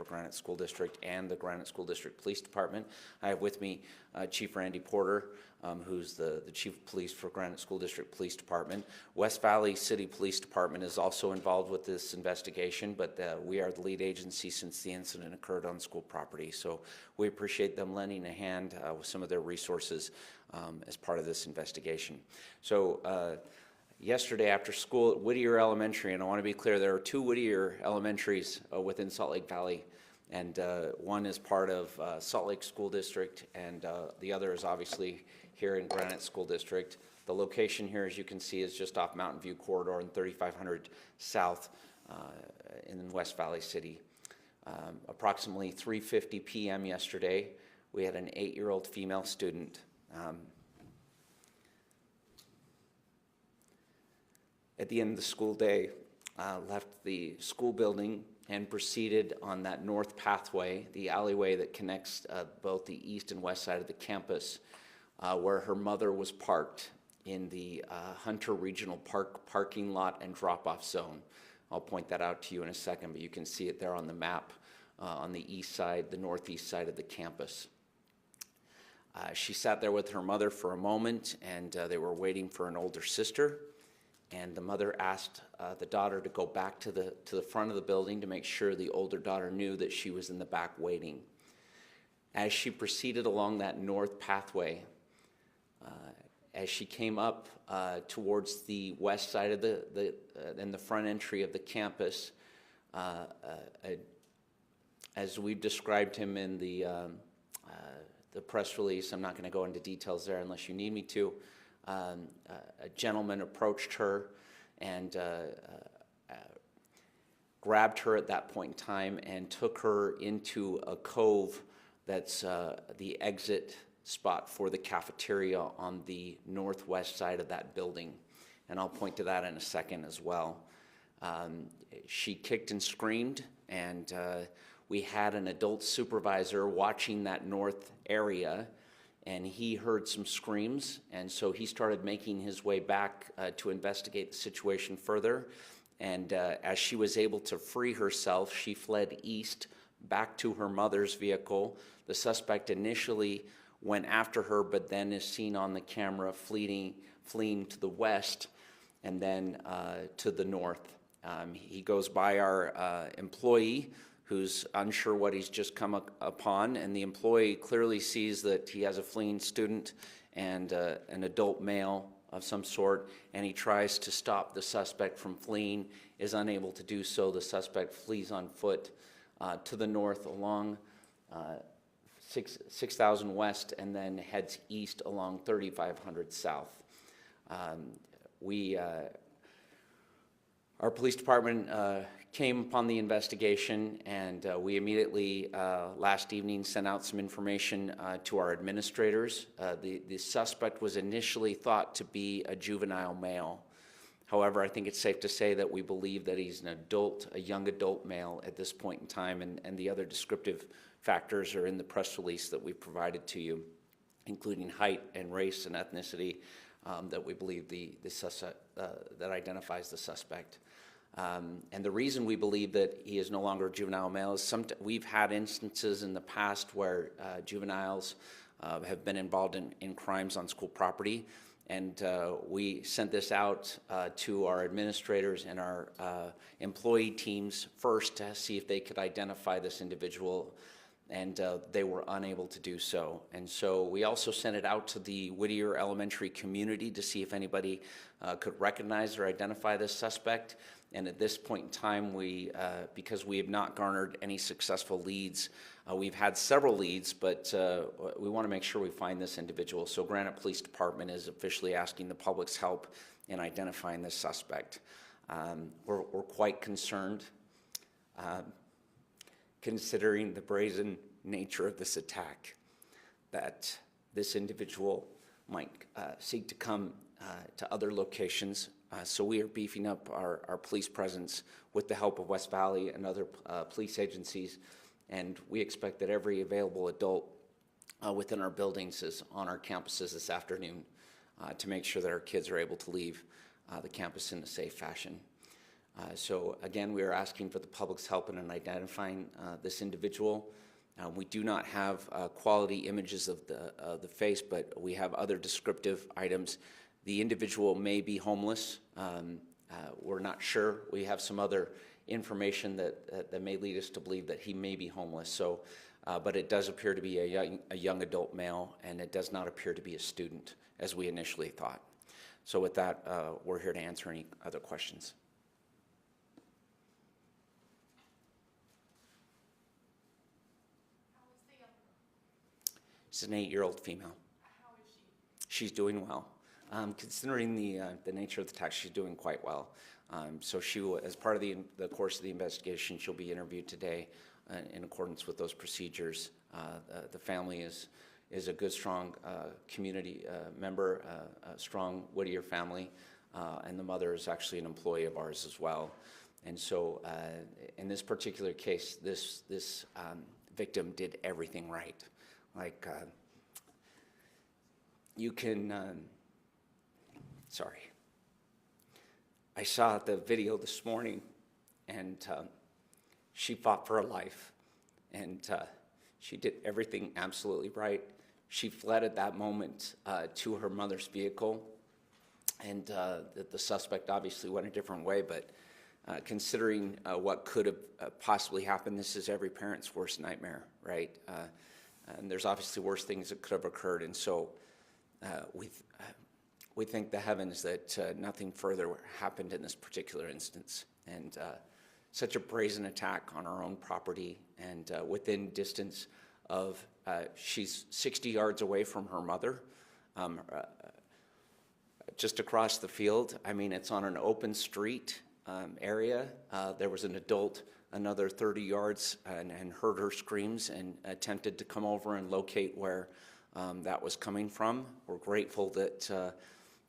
for Granite School District and the Granite School District Police Department. I have with me Chief Randy Porter, who's the Chief of Police for Granite School District Police Department. West Valley City Police Department is also involved with this investigation, but we are the lead agency since the incident occurred on school property. So we appreciate them lending a hand with some of their resources as part of this investigation. So yesterday after school at Whittier Elementary, and I want to be clear, there are two Whittier Elementaries within Salt Lake Valley, and one is part of Salt Lake School District, and the other is obviously here in Granite School District. The location here, as you can see, is just off Mountain View Corridor in 3500 South in West Valley City. Approximately 3:50 p.m. yesterday, we had an 8-year-old female student at the end of the school day, left the school building and proceeded on that north pathway, the alleyway that connects both the east and west side of the campus, where her mother was parked in the Hunter Regional Park parking lot and drop-off zone. I'll point that out to you in a second, but you can see it there on the map on the east side, the northeast side of the campus. She sat there with her mother for a moment, and they were waiting for an older sister. And the mother asked the daughter to go back to the front of the building to make sure the older daughter knew that she was in the back waiting. As she proceeded along that north pathway, as she came up towards the west side of and the front entry of the campus, as we described him in the press release, I'm not going to go into details there unless you need me to. A gentleman approached her and grabbed her at that point in time and took her into a cove that's the exit spot for the cafeteria on the northwest side of that building. And I'll point to that in a second as well. She kicked and screamed, and we had an adult supervisor watching that north area, and he heard some screams, and so he started making his way back to investigate the situation further. And as she was able to free herself, she fled east back to her mother's vehicle. The suspect initially went after her, but then is seen on the camera fleeing to the west and then to the north. He goes by our employee, who's unsure what he's just come upon, and the employee clearly sees that he has a fleeing student and an adult male of some sort, and he tries to stop the suspect from fleeing, is unable to do so. The suspect flees on foot to the north along 6000 West and then heads east along 3500 South. Our police department came upon the investigation, and we immediately last evening sent out some information to our administrators. The suspect was initially thought to be a juvenile male. However, I think it's safe to say that we believe that he's an adult, a young adult male at this point in time, and the other descriptive factors are in the press release that we provided to you, including height and race and ethnicity that we believe the suspect, that identifies the suspect. And the reason we believe that he is no longer a juvenile male is we've had instances in the past where juveniles have been involved in crimes on school property, and we sent this out to our administrators and our employee teams first to see if they could identify this individual, and they were unable to do so. And so we also sent it out to the Whittier Elementary community to see if anybody could recognize or identify this suspect. And at this point in time, because we have not garnered any successful leads, we've had several leads, but we want to make sure we find this individual. So Granite Police Department is officially asking the public's help in identifying this suspect. We're quite concerned, considering the brazen nature of this attack, that this individual might seek to come to other locations. So we are beefing up our police presence with the help of West Valley and other police agencies, and we expect that every available adult within our buildings is on our campuses this afternoon to make sure that our kids are able to leave the campus in a safe fashion. So again, we are asking for the public's help in identifying this individual. We do not have quality images of the face, but we have other descriptive items. The individual may be homeless. We're not sure. We have some other information that may lead us to believe that he may be homeless. So, but it does appear to be a young adult male, and it does not appear to be a student, as we initially thought. So with that, we're here to answer any other questions. She's an 8-year-old female. How is she? She's doing well. Considering the nature of the attack, she's doing quite well. So she will, as part of the course of the investigation, she'll be interviewed today in accordance with those procedures. The family is a good, strong community member, a strong Whittier family, and the mother is actually an employee of ours as well. And so in this particular case, this victim did everything right. Like, you can, sorry. I saw the video this morning, and she fought for her life, and she did everything absolutely right. She fled at that moment to her mother's vehicle, and the suspect obviously went a different way, but considering what could have possibly happened, this is every parent's worst nightmare, right? And there's obviously worse things that could have occurred, and so we thank the heavens that nothing further happened in this particular instance. And such a brazen attack on our own property, and within distance of, she's 60 yards away from her mother, just across the field. I mean, it's on an open street area. There was an adult another 30 yards and heard her screams and attempted to come over and locate where that was coming from. We're grateful that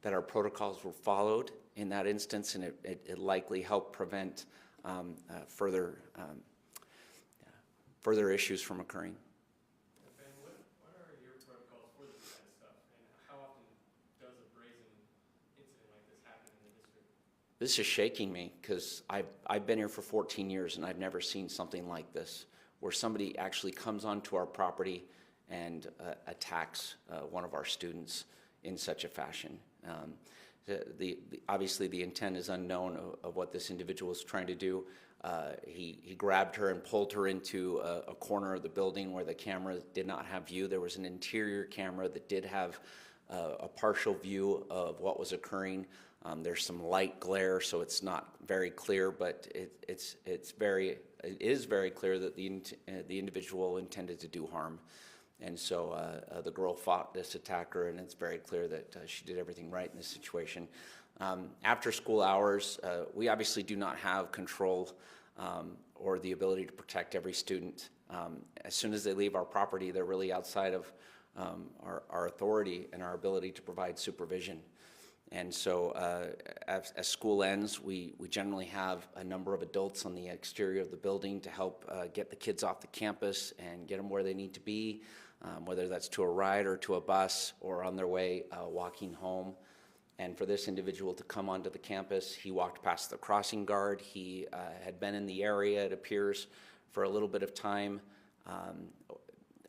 that our protocols were followed in that instance, and it likely helped prevent further issues from occurring. Ben, what are your protocols for this kind of stuff, and how often does a brazen incident like this happen in the district? This is shaking me because I've been here for 14 years and I've never seen something like this, where somebody actually comes onto our property and attacks one of our students in such a fashion. Obviously the intent is unknown of what this individual was trying to do. He grabbed her and pulled her into a corner of the building where the camera did not have view. There was an interior camera that did have a partial view of what was occurring. There's some light glare, so it's not very clear, but it is very clear that the individual intended to do harm. And so the girl fought this attacker, and it's very clear that she did everything right in this situation. After school hours, we obviously do not have control or the ability to protect every student. As soon as they leave our property, they're really outside of our authority and our ability to provide supervision. And so as school ends, we generally have a number of adults on the exterior of the building to help get the kids off the campus and get them where they need to be, whether that's to a ride or to a bus or on their way walking home. And for this individual to come onto the campus, he walked past the crossing guard. He had been in the area, it appears, for a little bit of time.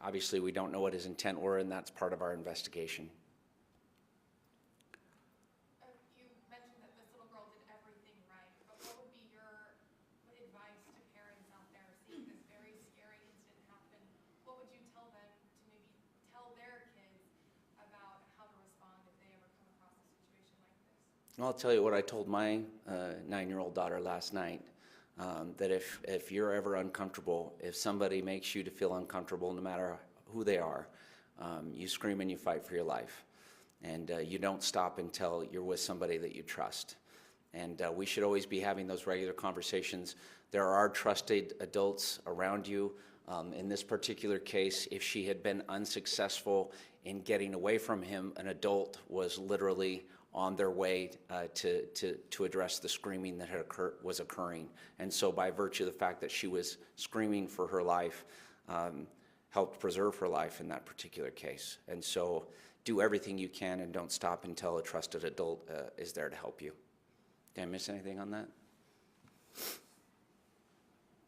Obviously, we don't know what his intent were, and that's part of our investigation. You mentioned that this little girl did everything right, but what would be your advice to parents out there seeing this very scary incident happen? What would you tell them to maybe tell their kids about how to respond if they ever come across a situation like this? I'll tell you what I told my 9-year-old daughter last night, that if you're ever uncomfortable, if somebody makes you to feel uncomfortable, no matter who they are, you scream and you fight for your life. And you don't stop until you're with somebody that you trust. And we should always be having those regular conversations. There are trusted adults around you. In this particular case, if she had been unsuccessful in getting away from him, an adult was literally on their way to address the screaming that was occurring. And so by virtue of the fact that she was screaming for her life, helped preserve her life in that particular case. And so do everything you can and don't stop until a trusted adult is there to help you. Did I miss anything on that?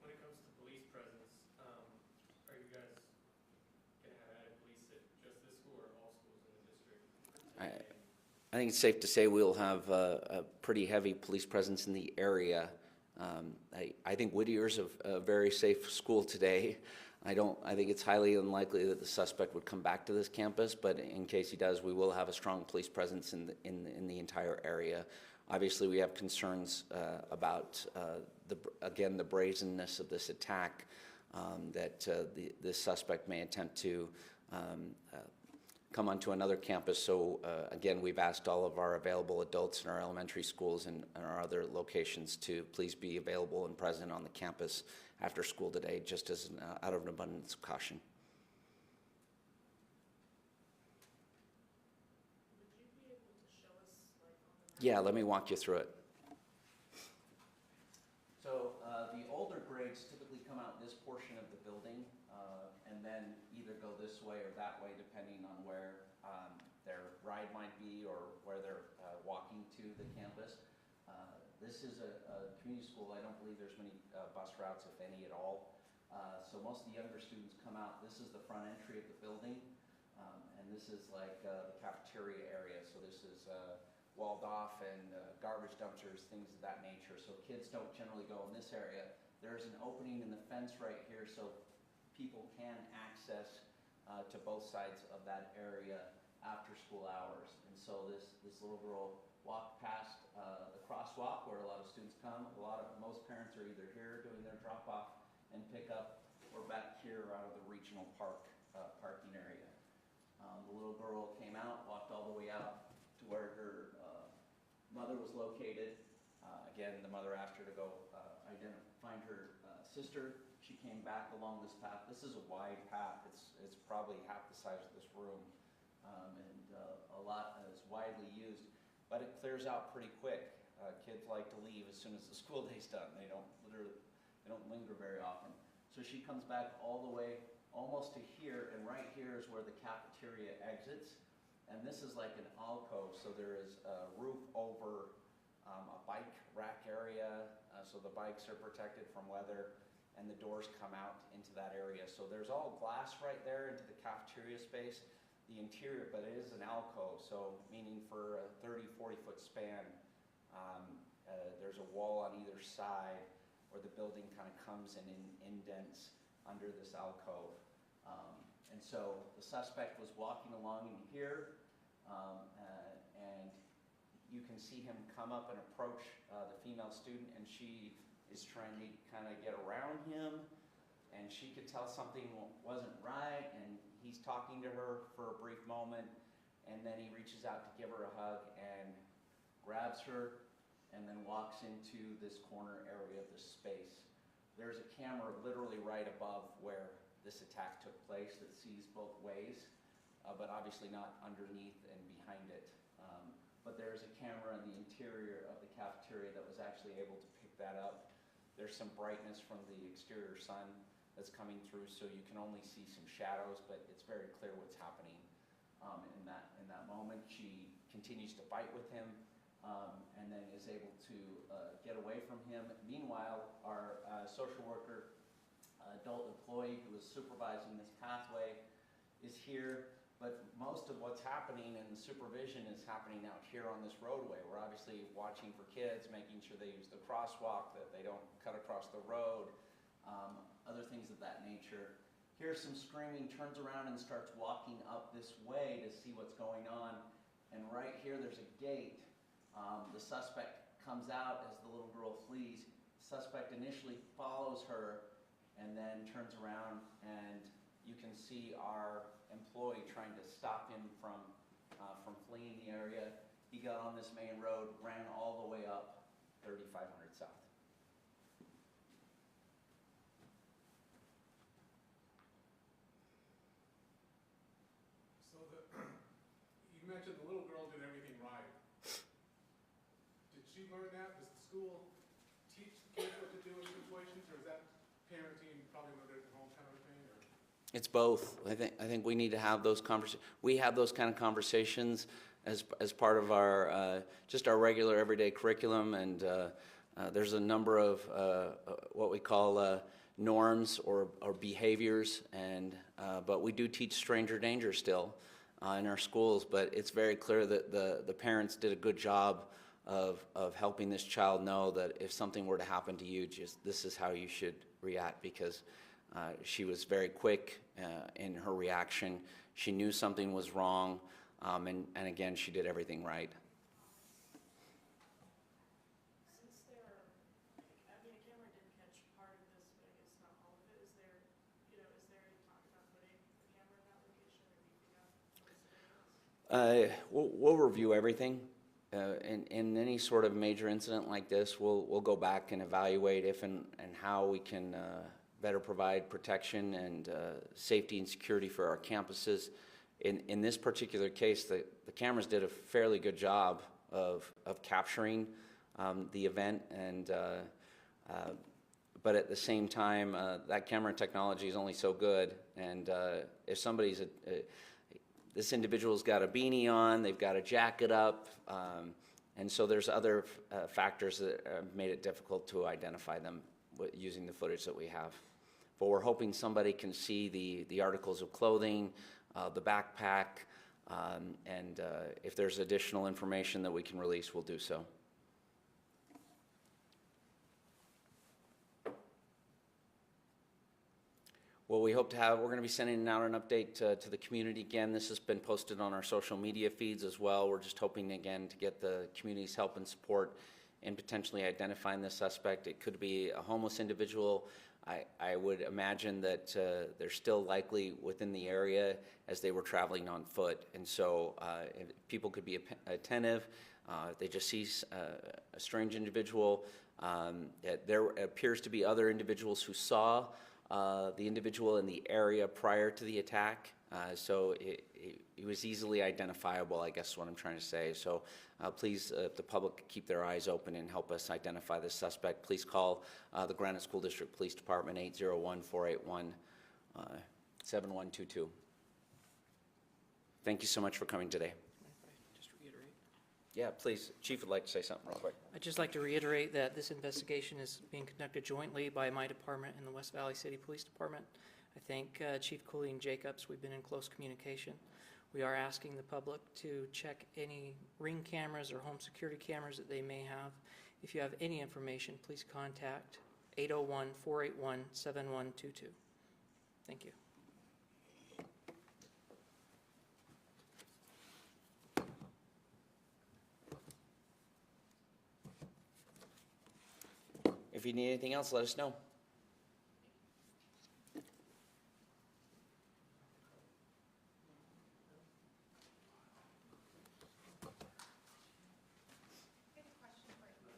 When it comes to police presence, are you guys gonna have added police at just this school or all schools in the district? I think it's safe to say we'll have a pretty heavy police presence in the area. I think Whittier's a very safe school today. I think it's highly unlikely that the suspect would come back to this campus, but in case he does, we will have a strong police presence in the entire area. Obviously, we have concerns about the brazenness of this attack, that the suspect may attempt to come onto another campus. So again, we've asked all of our available adults in our elementary schools and our other locations to please be available and present on the campus after school today, just as out of an abundance of caution. Would you be able to show us, like, on the map? Yeah, let me walk you through it. So the older grades typically come out this portion of the building and then either go this way or that way, depending on where their ride might be or where they're walking to the campus. This is a community school. I don't believe there's many bus routes, if any at all. So most of the younger students come out. This is the front entry of the building, and this is like the cafeteria area. So this is walled off and garbage dumpsters, things of that nature. So kids don't generally go in this area. There's an opening in the fence right here, so people can access to both sides of that area after school hours. And so this little girl walked past the crosswalk where a lot of students come. Most parents are either here doing their drop off and pick up, or back here out of the regional parking area. The little girl came out, walked all the way out to where her mother was located. Again, the mother asked her to go find her sister. She came back along this path. This is a wide path. It's probably half the size of this room, and a lot is widely used, but it clears out pretty quick. Kids like to leave as soon as the school day's done. They don't linger very often. So she comes back all the way almost to here, and right here is where the cafeteria exits. And this is like an alcove, so there is a roof over a bike rack area, so the bikes are protected from weather, and the doors come out into that area. So there's all glass right there into the cafeteria space. The interior, but it is an alcove, so meaning for a 30, 40-foot span, there's a wall on either side where the building kind of comes and indents under this alcove. And so the suspect was walking along in here, and you can see him come up and approach the female student, and she is trying to kind of get around him, and she could tell something wasn't right, and he's talking to her for a brief moment, and then he reaches out to give her a hug and grabs her and then walks into this corner area of this space. There's a camera literally right above where this attack took place that sees both ways, but obviously not underneath and behind it. But there's a camera in the interior of the cafeteria that was actually able to pick that up. There's some brightness from the exterior sun that's coming through, so you can only see some shadows, but it's very clear what's happening in that moment. She continues to fight with him, and then is able to get away from him. Meanwhile, our social worker, adult employee who is supervising this pathway, is here, but most of what's happening and the supervision is happening out here on this roadway. We're obviously watching for kids, making sure they use the crosswalk, that they don't cut across the road, other things of that nature. Hears some screaming, turns around and starts walking up this way to see what's going on. And right here there's a gate. The suspect comes out as the little girl flees. The suspect initially follows her and then turns around, and you can see our employee trying to stop him from fleeing the area. He got on this main road, ran all the way up 3500 South. So you mentioned the little girl did everything right. Did she learn that? Does the school teach the kids what to do in situations, or is that parenting probably learned it at home kind of thing? Or? It's both. I think we need to have those conversations. We have those kind of conversations as part of our just our regular everyday curriculum, and There's a number of what we call norms or behaviors, but we do teach stranger danger still in our schools. But it's very clear that the parents did a good job of helping this child know that if something were to happen to you, just this is how you should react, because she was very quick in her reaction. She knew something was wrong, and again, she did everything right. Since there, I mean, a camera did catch part of this, but I guess not all of it, is there, is there any talk about putting a camera in that location or beefing up those surveillance? We'll review everything. In any sort of major incident like this, we'll go back and evaluate if and how we can better provide protection and safety and security for our campuses. In this particular case, the cameras did a fairly good job of capturing the event, but at the same time, that camera technology is only so good, and if somebody's this individual's got a beanie on, they've got a jacket up, and so there's other factors that made it difficult to identify them using the footage that we have. But we're hoping somebody can see the articles of clothing, the backpack, and if there's additional information that we can release, we'll do so. Well, we hope to have, we're going to be sending out an update to the community again. This has been posted on our social media feeds as well. We're just hoping again to get the community's help and support in potentially identifying the suspect. It could be a homeless individual. I would imagine that they're still likely within the area as they were traveling on foot. And so people could be attentive. If they just see a strange individual, there appears to be other individuals who saw the individual in the area prior to the attack, so it was easily identifiable, I guess is what I'm trying to say. So please, the public, keep their eyes open and help us identify this suspect. Please call the Granite School District Police Department, 801-481-7122. Thank you so much for coming today. Just reiterate. Yeah, please. Chief would like to say something real quick. I'd just like to reiterate that this investigation is being conducted jointly by my department and the West Valley City Police Department. I thank Chief Colleen Jacobs. We've been in close communication. We are asking the public to check any ring cameras or home security cameras that they may have. If you have any information, please contact 801-481-7122. Thank you. If you need anything else, let us know. I have a question for you.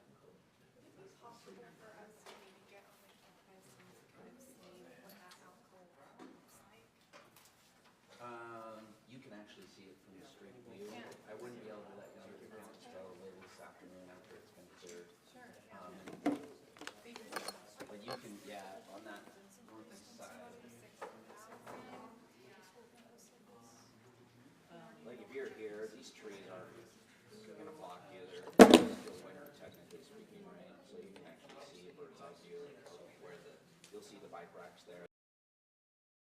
Is it possible for us to maybe get on the campus and kind of see what that alcove looks like? You can actually see it from the street view. Yeah. I wouldn't be able to let you on your campus till later this afternoon after it's been cleared. Sure. But you can, yeah, on that northeast side. Like if you're here, these trees aren't gonna block you. They're still winter, technically speaking, right? So you can actually see a bird's eye view of where you'll see the bike racks there.